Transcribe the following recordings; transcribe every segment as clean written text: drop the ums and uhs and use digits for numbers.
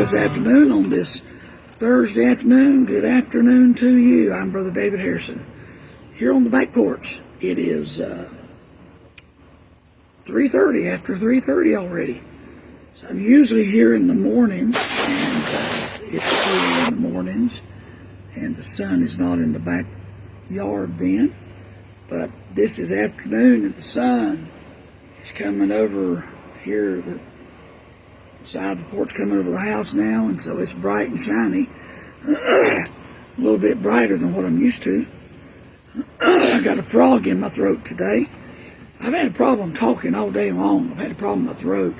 this afternoon on this Thursday afternoon. Good afternoon to you. I'm Brother David Harrison here on the back porch. It is 3:30, after 3:30 already. So I'm usually here in the mornings, and it's early in the mornings, and the sun is not in the backyard then. But this is afternoon, and the sun is coming over here, the side of the porch coming over the house now, and so it's bright and shiny. A little bit brighter than what I'm used to. I got a frog in my throat today. I've had a problem talking all day long. I've had a problem with my throat.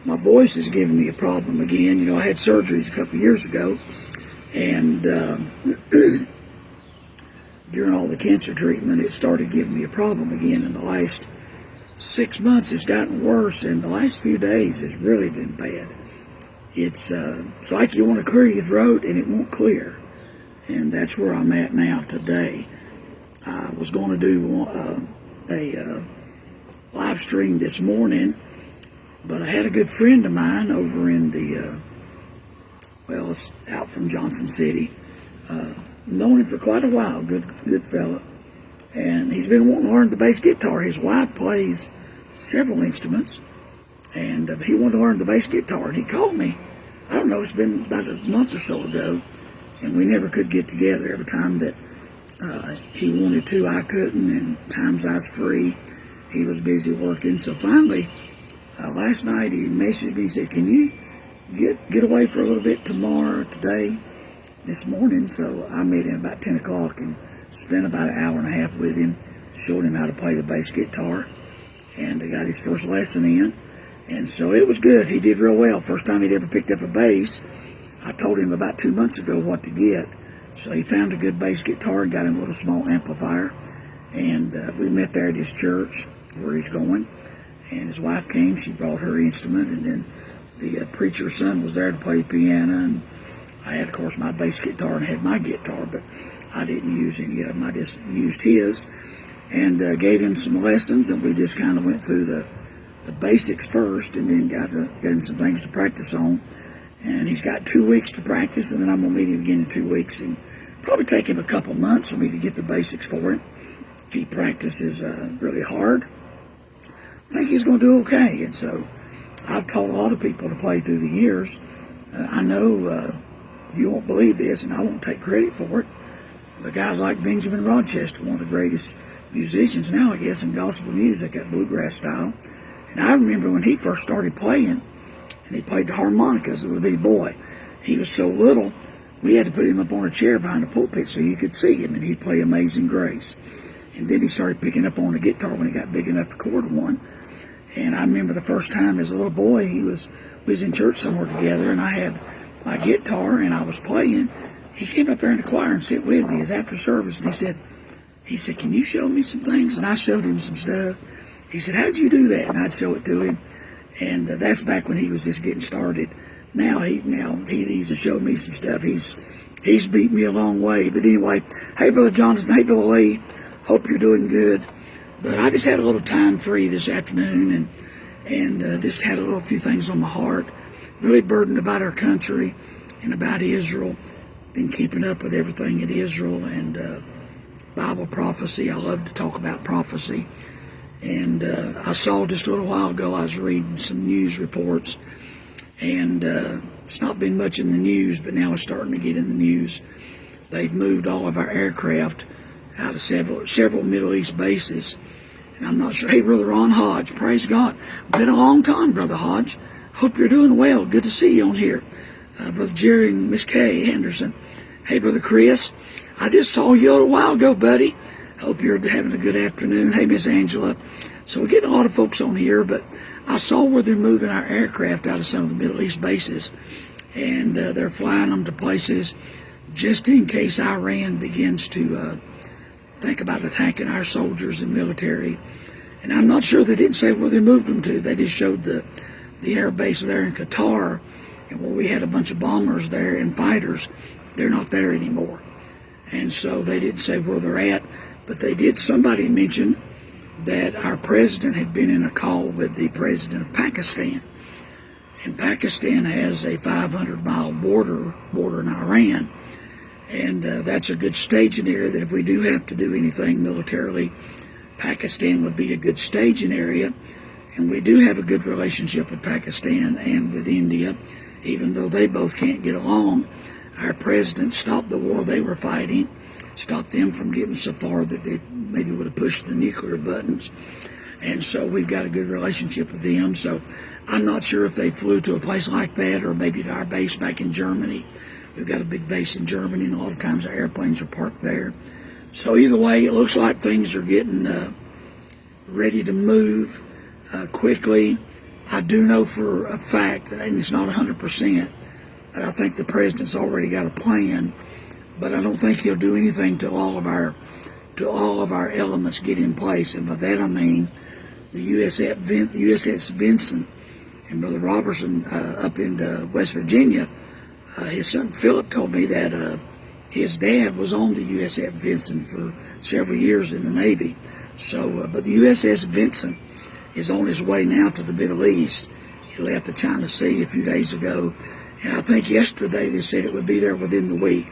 My voice is giving me a problem again. You know, I had surgeries a couple of years ago, and during all the cancer treatment, it started giving me a problem again. In the last 6 months, it's gotten worse, and the last few days has really been bad. It's like you want to clear your throat, and it won't clear. And that's where I'm at now today. I was going to do a live stream this morning, but I had a good friend of mine over in the, well, it's out from Johnson City. Known him for quite a while, good fella. And he's been wanting to learn the bass guitar. His wife plays several instruments, and he wanted to learn the bass guitar. And he called me, I don't know, it's been about a month or so ago, and we never could get together. Every time that he wanted to, I couldn't, and times I was free, he was busy working. So finally, last night he messaged me and said, can you get away for a little bit tomorrow, today, this morning? So I met him about 10 o'clock and spent about an hour and a half with him, showed him how to play the bass guitar, and got his first lesson in. And so it was good. He did real well. First time he'd ever picked up a bass. I told him about 2 months ago what to get. So he found a good bass guitar and got him a little small amplifier. And we met there at his church where he's going. And his wife came. She brought her instrument. And then the preacher's son was there to play the piano. And I had, of course, my bass guitar and had my guitar. But I didn't use any of them. I just used his. And gave him some lessons. And we just kind of went through the basics first, and then got him some things to practice on. And he's got 2 weeks to practice, and then I'm going to meet him again in 2 weeks, and probably take him a couple months for me to get the basics for him. If he practices really hard, I think he's going to do okay. And so I've taught a lot of people to play through the years. I know you won't believe this, and I won't take credit for it, but guys like Benjamin Rochester, one of the greatest musicians now, I guess, in gospel music, that bluegrass style. And I remember when he first started playing, and he played the harmonica as a little bitty boy. He was so little, we had to put him up on a chair behind the pulpit so you could see him, and he'd play Amazing Grace. And then he started picking up on the guitar when he got big enough to chord one. And I remember the first time as a little boy, we was in church somewhere together, and I had my guitar, and I was playing. He came up there in the choir and sat with me. It was after service, and he said, can you show me some things? And I showed him some stuff. He said, how'd you do that? And I'd show it to him. And that's back when he was just getting started. Now he needs to show me some stuff. He's beat me a long way. But anyway, hey, Brother Jonathan, hey, Brother Lee, hope you're doing good. But I just had a little time free this afternoon, and just had a little few things on my heart. Really burdened about our country and about Israel. Been keeping up with everything in Israel and Bible prophecy. I love to talk about prophecy. And I saw just a little while ago, I was reading some news reports, and it's not been much in the news, but now it's starting to get in the news. They've moved all of our aircraft out of several Middle East bases, and I'm not sure. Hey, Brother Ron Hodge, praise God. Been a long time, Brother Hodge. Hope you're doing well. Good to see you on here. Brother Jerry and Miss Kay Henderson. Hey, Brother Chris, I just saw you a little while ago, buddy. Hope you're having a good afternoon. Hey, Miss Angela. So we're getting a lot of folks on here, but I saw where they're moving our aircraft out of some of the Middle East bases, and they're flying them to places just in case Iran begins to think about attacking our soldiers and military. And I'm not sure, they didn't say where they moved them to. They just showed the air base there in Qatar, and where we had a bunch of bombers there and fighters, they're not there anymore. And so they didn't say where they're at. But they did, somebody mention that our president had been in a call with the president of Pakistan. And Pakistan has a 500-mile border in Iran. And that's a good staging area that if we do have to do anything militarily, Pakistan would be a good staging area. And we do have a good relationship with Pakistan and with India, even though they both can't get along. Our president stopped the war they were fighting, stopped them from getting so far that they maybe would have pushed the nuclear buttons. And so we've got a good relationship with them. So I'm not sure if they flew to a place like that or maybe to our base back in Germany. We've got a big base in Germany, and a lot of times our airplanes are parked there. So either way, it looks like things are getting ready to move quickly. I do know for a fact, and it's not 100%, but I think the president's already got a plan. But I don't think he'll do anything till all of our elements get in place. And by that I mean the USS Vincent and Brother Robertson up in West Virginia. His son Philip told me that his dad was on the USS Vincent for several years in the Navy. So, but the USS Vincent is on his way now to the Middle East. He left the China Sea a few days ago, and I think yesterday they said it would be there within the week,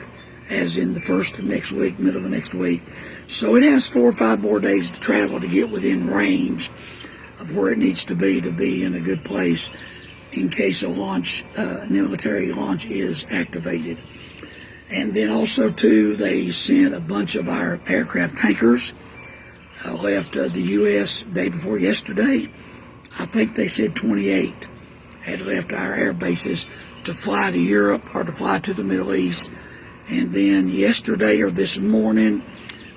as in the first of next week, middle of next week. So it has 4 or 5 more days to travel to get within range of where it needs to be in a good place in case a military launch is activated. And then also, too, they sent a bunch of our aircraft tankers, left the U.S. day before yesterday. I think they said 28 had left our air bases to fly to Europe or to fly to the Middle East. And then yesterday or this morning,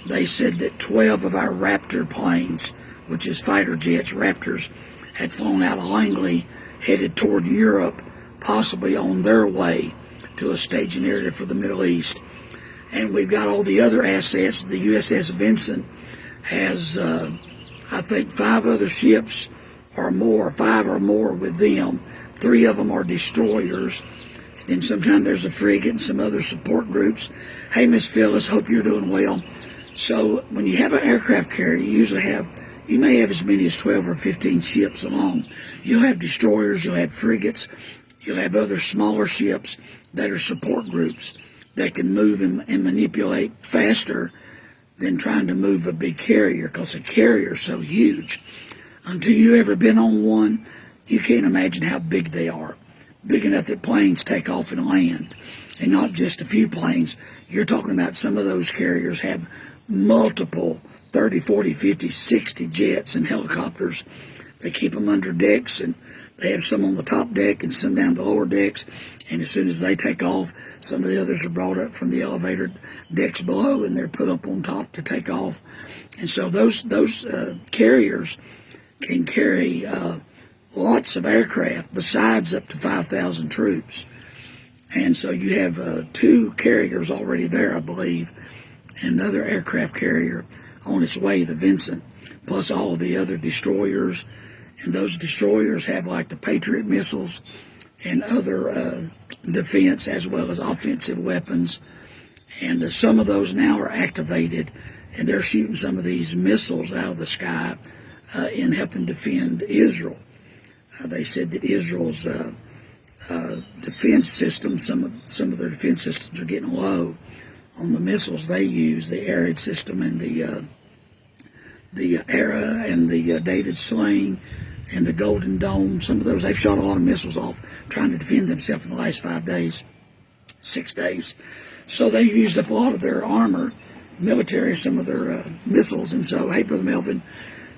they said that 12 of our Raptor planes, which is fighter jets, Raptors, had flown out of Langley, headed toward Europe, possibly on their way to a staging area for the Middle East. And we've got all the other assets. The USS Vincent has, I think, 5 other ships or more, 5 or more with them. 3 of them are destroyers. And sometimes there's a frigate and some other support groups. Hey, Miss Phyllis, hope you're doing well. So when you have an aircraft carrier, you may have as many as 12 or 15 ships along. You'll have destroyers, you'll have frigates, you'll have other smaller ships that are support groups that can move and manipulate faster than trying to move a big carrier, because a carrier is so huge. Until you've ever been on one, you can't imagine how big they are. Big enough that planes take off and land. And not just a few planes. You're talking about some of those carriers have multiple 30, 40, 50, 60 jets and helicopters. They keep them under decks, and they have some on the top deck and some down the lower decks. And as soon as they take off, some of the others are brought up from the elevator decks below, and they're put up on top to take off. And so those carriers can carry lots of aircraft, besides up to 5,000 troops. And so you have 2 carriers already there, I believe, and another aircraft carrier on its way, the Vincent, plus all of the other destroyers. And those destroyers have like the Patriot missiles and other defense as well as offensive weapons. And some of those now are activated, and they're shooting some of these missiles out of the sky in helping defend Israel. They said that Israel's defense system, some of their defense systems are getting low on the missiles they use, the Arid system and the Era and the David Sling and the Golden Dome. Some of those, they've shot a lot of missiles off trying to defend themselves in the last 5 days, 6 days. So they used up a lot of their armor, military, some of their missiles. And so, hey, Brother Melvin,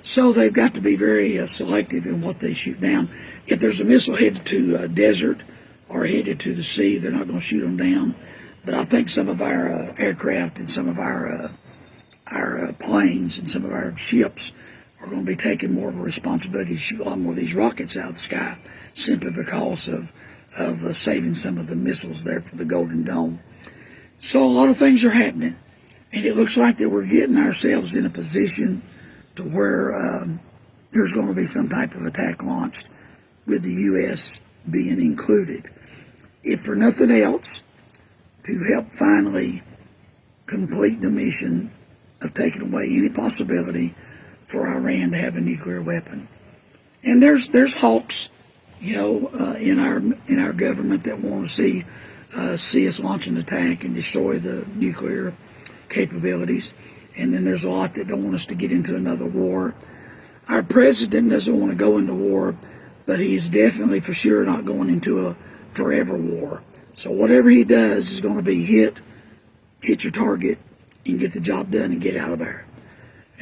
so they've got to be very selective in what they shoot down. If there's a missile headed to a desert or headed to the sea, they're not going to shoot them down. But I think some of our aircraft and some of our planes and some of our ships are going to be taking more of a responsibility to shoot a lot more of these rockets out of the sky, simply because of saving some of the missiles there for the Golden Dome. So a lot of things are happening, and it looks like that we're getting ourselves in a position to where there's going to be some type of attack launched with the U.S. being included. If for nothing else, to help finally complete the mission of taking away any possibility for Iran to have a nuclear weapon. And there's hawks in our government that want to see us launch an attack and destroy the nuclear capabilities. And then there's a lot that don't want us to get into another war. Our president doesn't want to go into war, but he is definitely for sure not going into a forever war. So whatever he does is going to be hit your target and get the job done and get out of there.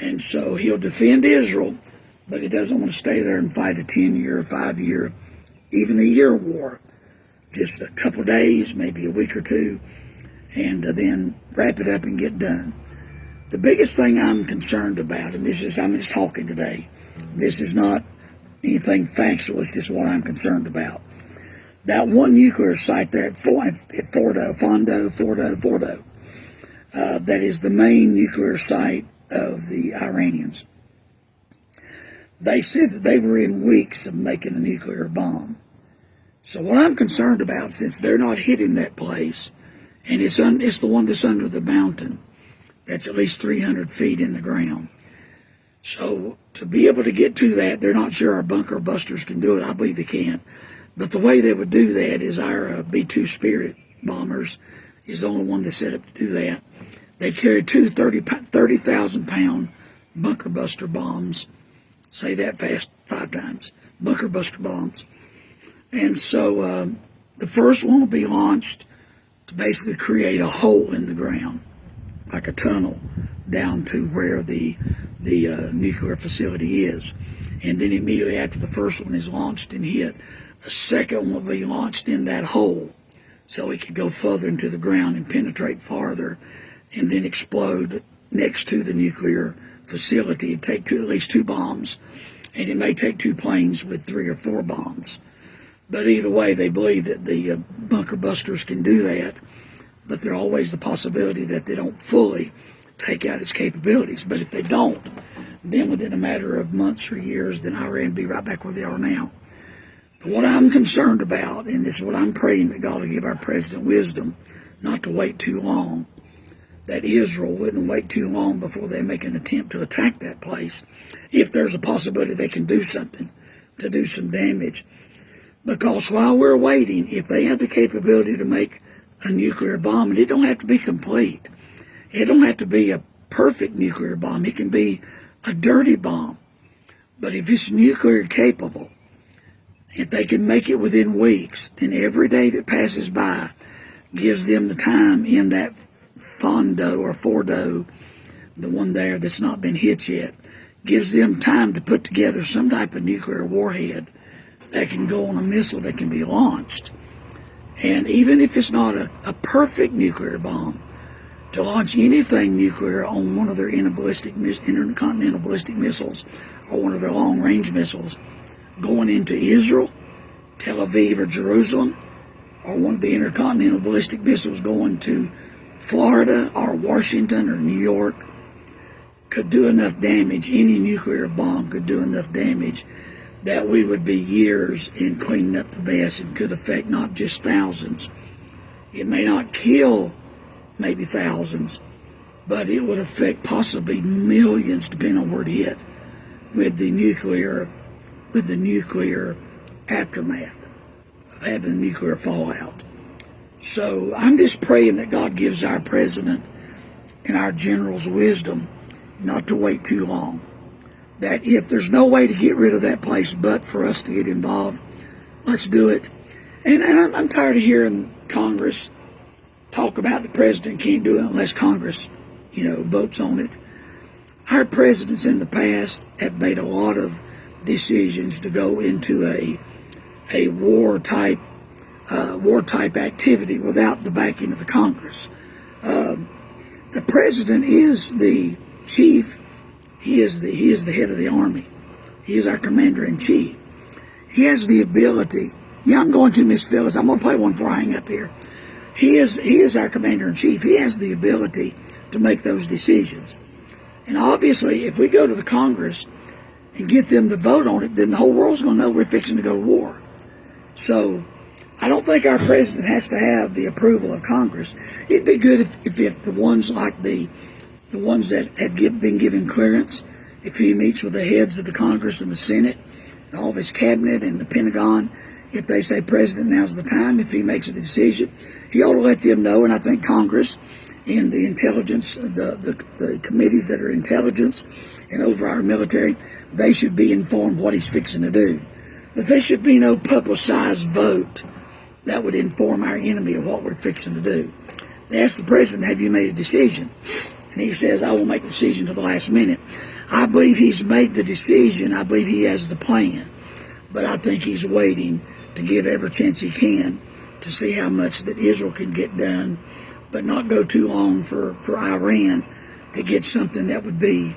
And so he'll defend Israel, but he doesn't want to stay there and fight a 10-year, 5-year, even a year war. Just a couple of days, maybe a week or two, and then wrap it up and get done. The biggest thing I'm concerned about, and I'm just talking today, this is not anything factual, it's just what I'm concerned about. That one nuclear site there at Fordo, that is the main nuclear site of the Iranians. They said that they were in weeks of making a nuclear bomb. So what I'm concerned about, since they're not hitting that place, and it's the one that's under the mountain, that's at least 300 feet in the ground. So to be able to get to that, they're not sure our bunker busters can do it. I believe they can. But the way they would do that is our B-2 Spirit bombers is the only one that's set up to do that. They carry two 30,000-pound bunker buster bombs. Say that fast 5 times. Bunker buster bombs. And so the first one will be launched to basically create a hole in the ground, like a tunnel, down to where the nuclear facility is. And then immediately after the first one is launched and hit, the second one will be launched in that hole so it could go further into the ground and penetrate farther and then explode next to the nuclear facility. It'd take at least 2 bombs, and it may take 2 planes with 3 or 4 bombs. But either way, they believe that the bunker busters can do that, but there's always the possibility that they don't fully take out its capabilities. But if they don't, then within a matter of months or years, then Iran will be right back where they are now. But what I'm concerned about, and this is what I'm praying that God will give our president wisdom, not to wait too long, that Israel wouldn't wait too long before they make an attempt to attack that place, if there's a possibility they can do something to do some damage. Because while we're waiting, if they have the capability to make a nuclear bomb, and it don't have to be complete, it don't have to be a perfect nuclear bomb, it can be a dirty bomb. But if it's nuclear capable, if they can make it within weeks, then every day that passes by gives them the time in that Fordo, the one there that's not been hit yet, gives them time to put together some type of nuclear warhead that can go on a missile that can be launched. And even if it's not a perfect nuclear bomb, to launch anything nuclear on one of their intercontinental ballistic missiles or one of their long-range missiles going into Israel, Tel Aviv, or Jerusalem, or one of the intercontinental ballistic missiles going to Florida or Washington or New York, could do enough damage. Any nuclear bomb could do enough damage that we would be years in cleaning up the mess, and could affect not just thousands. It may not kill maybe thousands, but it would affect possibly millions, depending on where it hit, with the nuclear aftermath of having a nuclear fallout. So I'm just praying that God gives our president and our generals wisdom not to wait too long. That if there's no way to get rid of that place but for us to get involved, let's do it. And I'm tired of hearing Congress talk about the president can't do it unless Congress, votes on it. Our presidents in the past have made a lot of decisions to go into a war type activity without the backing of the Congress. The president is the chief. He is the head of the army. He is our commander in chief. He has the ability. Yeah, I'm going to Miss Phyllis. I'm going to play one before I hang up here. He is our commander in chief. He has the ability to make those decisions. And obviously, if we go to the Congress and get them to vote on it, then the whole world's going to know we're fixing to go to war. So I don't think our president has to have the approval of Congress. It'd be good if the ones like the ones that have been given clearance, if he meets with the heads of the Congress and the Senate and all of his cabinet and the Pentagon, If they say, President, now's the time, if he makes a decision, he ought to let them know. And I think Congress and the intelligence, the committees that are intelligence and over our military, they should be informed what he's fixing to do. But there should be no publicized vote that would inform our enemy of what we're fixing to do. They ask the president, have you made a decision? And he says, I will make the decision to the last minute. I believe he's made the decision. I believe he has the plan. But I think he's waiting to give every chance he can to see how much that Israel can get done, but not go too long for Iran to get something that would be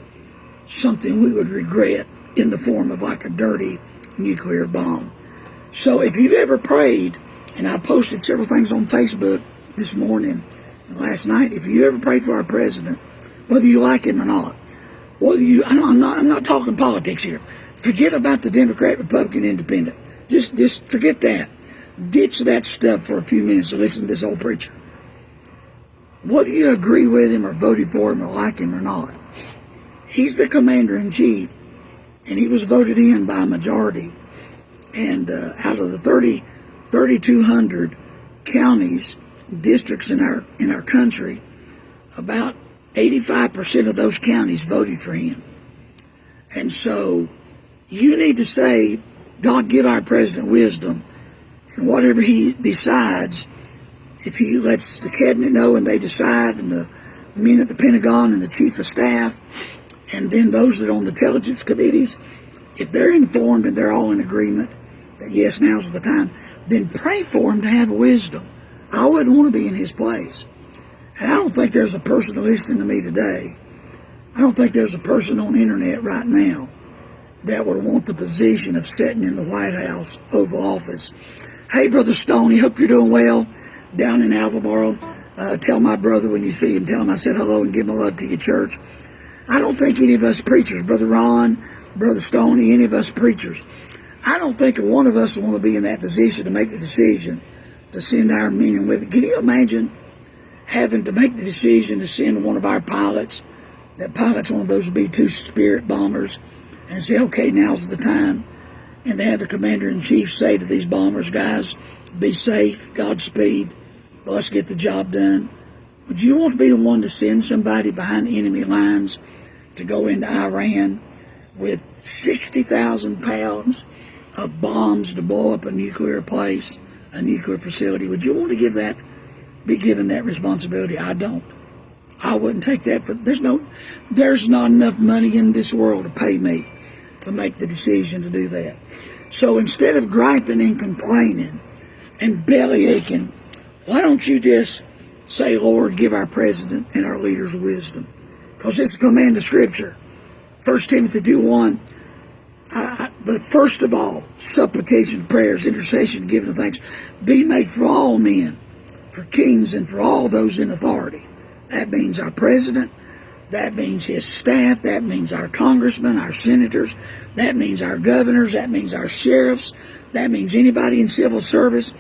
something we would regret in the form of like a dirty nuclear bomb. So if you've ever prayed, and I posted several things on Facebook this morning and last night, if you ever prayed for our president, whether you like him or not, I'm not talking politics here. Forget about the Democrat, Republican, Independent. Just forget that. Ditch that stuff for a few minutes and listen to this old preacher. Whether you agree with him or voted for him or like him or not, he's the commander-in-chief, and he was voted in by a majority. And out of the 3,200 counties, districts in our country, about 85% of those counties voted for him. And so you need to say, God, give our president wisdom, and whatever he decides, if he lets the cabinet know and they decide, and the men at the Pentagon and the chief of staff, and then those that are on the intelligence committees, if they're informed and they're all in agreement that yes, now's the time, then pray for him to have wisdom. I wouldn't want to be in his place. And I don't think there's a person listening to me today, I don't think there's a person on the internet right now that would want the position of sitting in the White House Oval Office. Hey, Brother Stoney, hope you're doing well down in Albemarle. Tell my brother when you see him, tell him I said hello and give him a love to your church. I don't think any of us preachers, Brother Ron, Brother Stoney, any of us preachers, I don't think one of us want to be in that position to make the decision to send our men and women. Can you imagine having to make the decision to send one of our pilots, that pilot's one of those B-2 Spirit bombers, and say, okay, now's the time, and to have the commander-in-chief say to these bombers, guys, be safe, Godspeed, but let's get the job done. Would you want to be the one to send somebody behind the enemy lines to go into Iran with 60,000 pounds of bombs to blow up a nuclear place, a nuclear facility? Would you want to be given that responsibility? I don't. I wouldn't take that. There's not enough money in this world to pay me to make the decision to do that. So instead of griping and complaining and belly aching, why don't you just say, Lord, give our president and our leaders wisdom? Because it's a command of Scripture. 1 Timothy 2:1. But first of all, supplication, prayers, intercession, giving of thanks, be made for all men, for kings, and for all those in authority. That means our president. That means his staff. That means our congressmen, our senators. That means our governors. That means our sheriffs. That means anybody in civil service.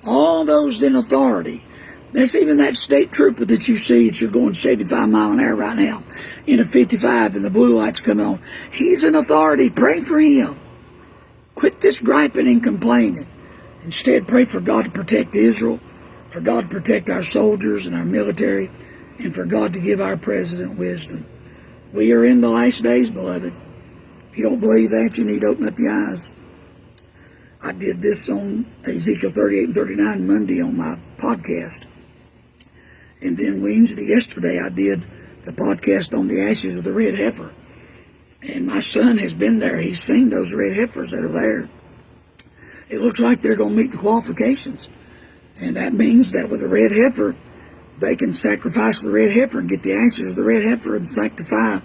All those in authority. That's even that state trooper that you see that you're going 75 miles an hour right now in a 55 and the blue lights come on. He's an authority. Pray for him. Quit this griping and complaining. Instead, pray for God to protect Israel, for God to protect our soldiers and our military, and for God to give our president wisdom. We are in the last days, beloved. If you don't believe that, you need to open up your eyes. I did this on Ezekiel 38 and 39 Monday on my podcast. And then yesterday, I did the podcast on the ashes of the red heifer. And my son has been there. He's seen those red heifers that are there. It looks like they're going to meet the qualifications. And that means that with a red heifer, they can sacrifice the red heifer and get the ashes of the red heifer and sanctify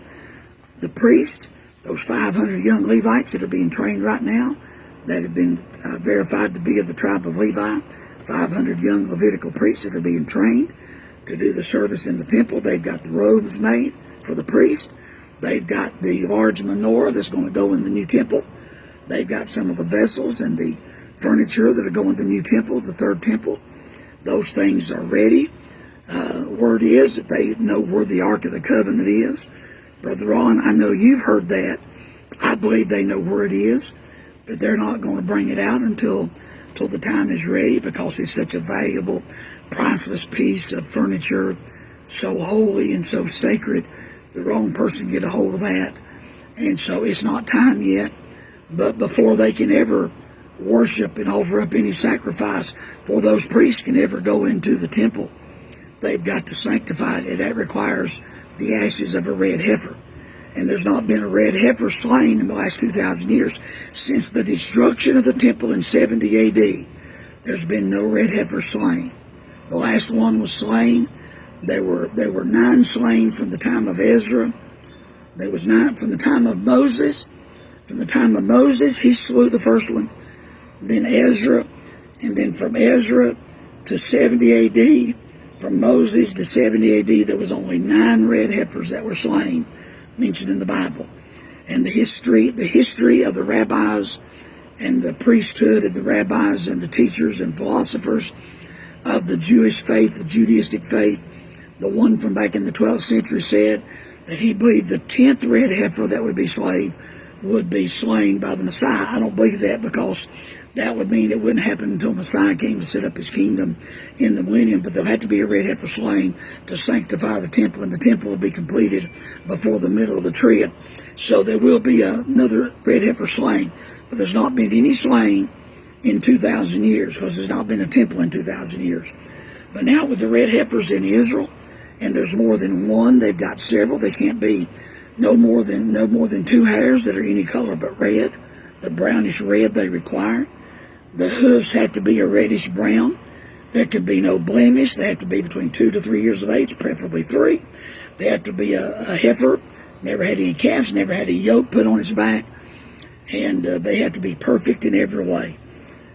the priest, those 500 young Levites that are being trained right now, that have been verified to be of the tribe of Levi, 500 young Levitical priests that are being trained to do the service in the temple. They've got the robes made for the priest. They've got the large menorah that's going to go in the new temple. They've got some of the vessels and the furniture that are going to the new temple, the third temple. Those things are ready. Word is that they know where the Ark of the Covenant is. Brother Ron, I know you've heard that. I believe they know where it is, but they're not going to bring it out until till the time is ready, because it's such a valuable, priceless piece of furniture, so holy and so sacred. The wrong person get a hold of that, and so it's not time yet. But before they can ever worship and offer up any sacrifice, before those priests can ever go into the temple, they've got to sanctify it, and that requires the ashes of a red heifer. And there's not been a red heifer slain in the last 2,000 years. Since the destruction of the temple in 70 A.D., there's been no red heifer slain. The last one was slain. There were 9 slain from the time of Ezra. There was 9 from the time of Moses. From the time of Moses, he slew the first one. Then Ezra, and then from Ezra to 70 A.D., from Moses to 70 A.D., there was only 9 red heifers that were slain, mentioned in the Bible. And the history of the rabbis and the priesthood of the rabbis and the teachers and philosophers of the Jewish faith, the Judaistic faith, the one from back in the 12th century said that he believed the 10th red heifer that would be slain by the Messiah. I don't believe that, because that would mean it wouldn't happen until Messiah came to set up his kingdom in the millennium. But there'll have to be a red heifer slain to sanctify the temple, and the temple will be completed before the middle of the trib. So there will be another red heifer slain, but there's not been any slain in 2,000 years, because there's not been a temple in 2,000 years. But now with the red heifers in Israel, and there's more than one, they've got several. They can't be no more than 2 hairs that are any color but red, the brownish red they require. The hoofs have to be a reddish brown. There could be no blemish. They have to be between 2 to 3 years of age, preferably 3. They have to be a heifer, never had any calves, never had a yoke put on its back, and they have to be perfect in every way.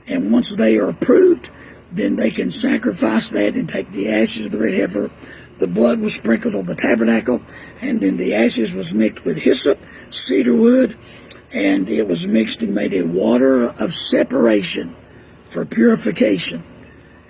And once they are approved, then they can sacrifice that and take the ashes of the red heifer. The blood was sprinkled on the tabernacle, and then the ashes was mixed with hyssop, cedar wood, and it was mixed and made a water of separation for purification.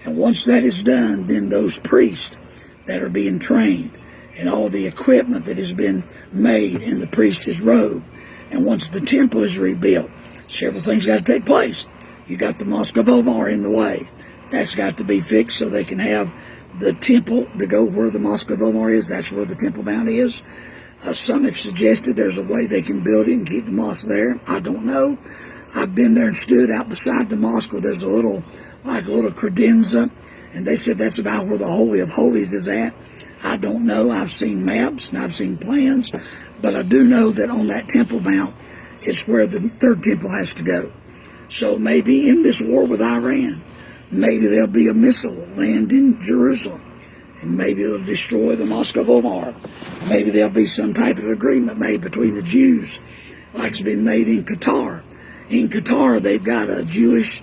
And once that is done, then those priests that are being trained, and all the equipment that has been made in the priest's robe, and once the temple is rebuilt, several things got to take place. You got the Mosque of Omar in the way. That's got to be fixed so they can have the temple to go where the Mosque of Omar is. That's where the Temple Mount is. Some have suggested there's a way they can build it and keep the mosque there. I don't know. I've been there and stood out beside the mosque where there's a little credenza, and they said that's about where the Holy of Holies is at. I don't know. I've seen maps and I've seen plans, but I do know that on that Temple Mount is where the third temple has to go. So maybe in this war with Iran, maybe there'll be a missile land in Jerusalem, and maybe it'll destroy the Mosque of Omar. Maybe there'll be some type of agreement made between the Jews, like's been made in Qatar. In Qatar, they've got a Jewish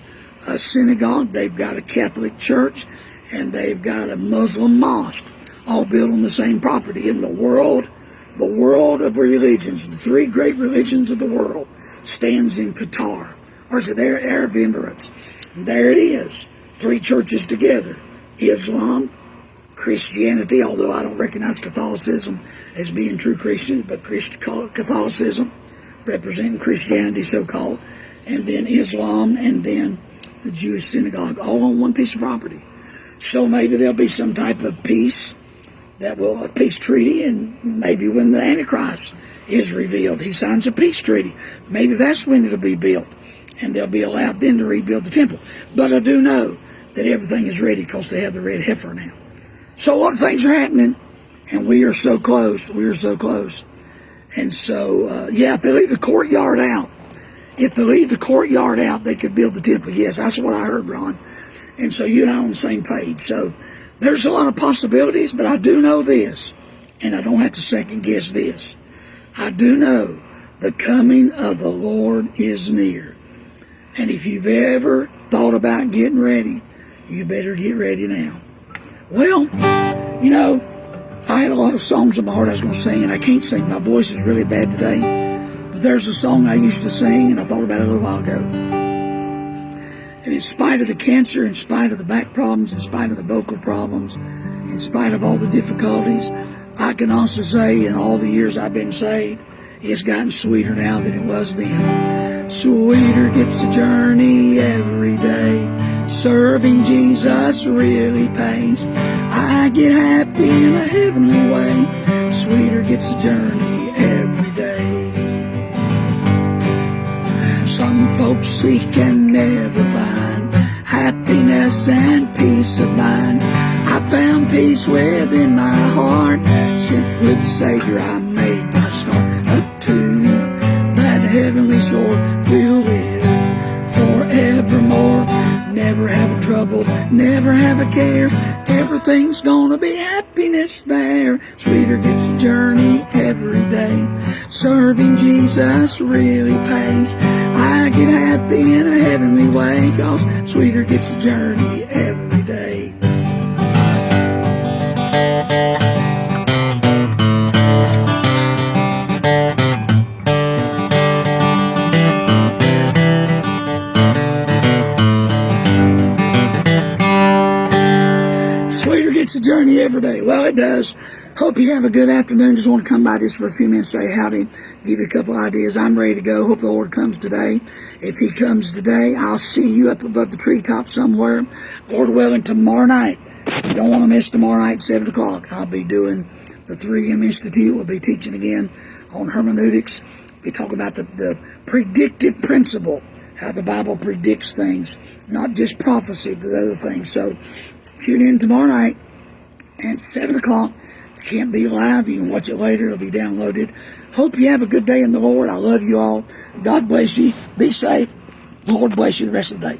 synagogue, they've got a Catholic church, and they've got a Muslim mosque, all built on the same property. In the world of religions, the 3 great religions of the world, stands in Qatar, or is it the Arab Emirates? And there it is, 3 churches together: Islam, Christianity, although I don't recognize Catholicism as being true Christians, but Catholicism representing Christianity, so-called, and then Islam, and then the Jewish synagogue, all on one piece of property. So maybe there'll be some type of peace, a peace treaty, and maybe when the Antichrist is revealed, he signs a peace treaty. Maybe that's when it'll be built, and they'll be allowed then to rebuild the temple. But I do know that everything is ready because they have the red heifer now. So a lot of things are happening, and we are so close. We are so close. And so, if they leave the courtyard out, they could build the temple. Yes, that's what I heard, Ron. And so you and I are on the same page. So there's a lot of possibilities, but I do know this, and I don't have to second guess this. I do know the coming of the Lord is near. And if you've ever thought about getting ready, you better get ready now. Well, I had a lot of songs in my heart I was going to sing, and I can't sing. My voice is really bad today. But there's a song I used to sing, and I thought about it a little while ago. And in spite of the cancer, in spite of the back problems, in spite of the vocal problems, in spite of all the difficulties, I can also say in all the years I've been saved, it's gotten sweeter now than it was then. Sweeter gets the journey every day. Serving Jesus really pays. I get happy in a heavenly way. Sweeter gets the journey every day. Some folks seek and never find happiness and peace of mind. I found peace within my heart. Since with the Savior I made my start. Up to that heavenly shore we'll live forevermore. Never have a trouble, never have a care. Everything's gonna be happiness there. Sweeter gets the journey every day. Serving Jesus really pays. I get happy in a heavenly way, 'cause sweeter gets the journey every day. Sweeter gets the journey every day. Well, it does. Hope you have a good afternoon. Just want to come by just for a few minutes, say howdy, give you a couple ideas. I'm ready to go. Hope the Lord comes today. If He comes today, I'll see you up above the treetop somewhere. Lord willing, tomorrow night. You don't want to miss tomorrow night, 7 o'clock. I'll be doing the 3M Institute. We'll be teaching again on hermeneutics. We'll be talking about the predictive principle, how the Bible predicts things, not just prophecy, but other things. So tune in tomorrow night at 7 o'clock. If you can't be live, you can watch it later. It'll be downloaded. Hope you have a good day in the Lord. I love you all. God bless you. Be safe. The Lord bless you the rest of the day.